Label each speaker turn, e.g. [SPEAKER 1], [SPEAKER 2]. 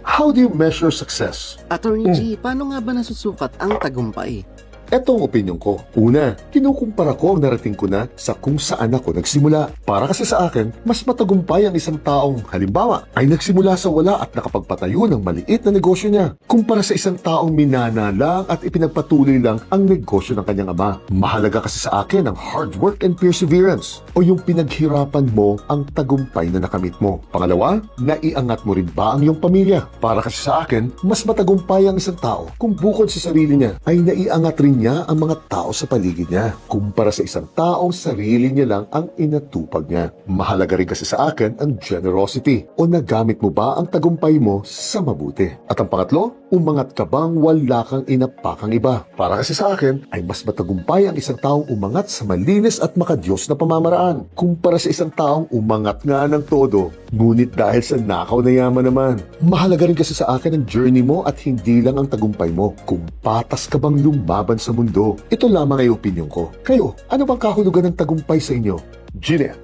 [SPEAKER 1] How do you measure success?
[SPEAKER 2] Attorney G, paano nga ba nasusukat ang tagumpay?
[SPEAKER 1] Ito ang opinyon ko. Una, kinukumpara ko ang narating ko na sa kung saan ako nagsimula. Para kasi sa akin, mas matagumpay ang isang taong, halimbawa, ay nagsimula sa wala at nakapagpatayo ng maliit na negosyo niya, kumpara sa isang taong minana lang at ipinagpatuloy lang ang negosyo ng kanyang ama. Mahalaga kasi sa akin ang hard work and perseverance, o yung pinaghirapan mo ang tagumpay na nakamit mo. Pangalawa, naiangat mo rin ba ang iyong pamilya? Para kasi sa akin, mas matagumpay ang isang tao kung bukod sa sarili niya ay naiangat rin niya ang mga tao sa paligid niya, kumpara sa isang taong sarili niya lang ang inatupag niya. Mahalaga rin kasi sa akin ang generosity, o nagamit mo ba ang tagumpay mo sa mabuti. At ang pangatlo, umangat ka bang wala kang inapakang iba? Para kasi sa akin ay mas matagumpay ang isang taong umangat sa malinis at makadiyos na pamamaraan, kumpara sa isang taong umangat nga ng todo, ngunit dahil sa nakaw na yaman naman. Mahalaga rin kasi sa akin ang journey mo at hindi lang ang tagumpay mo. Kung patas ka bang lumaban sa mundo. Ito lamang ay opinyon ko. Kayo, ano bang kahulugan ng tagumpay sa inyo? Gina.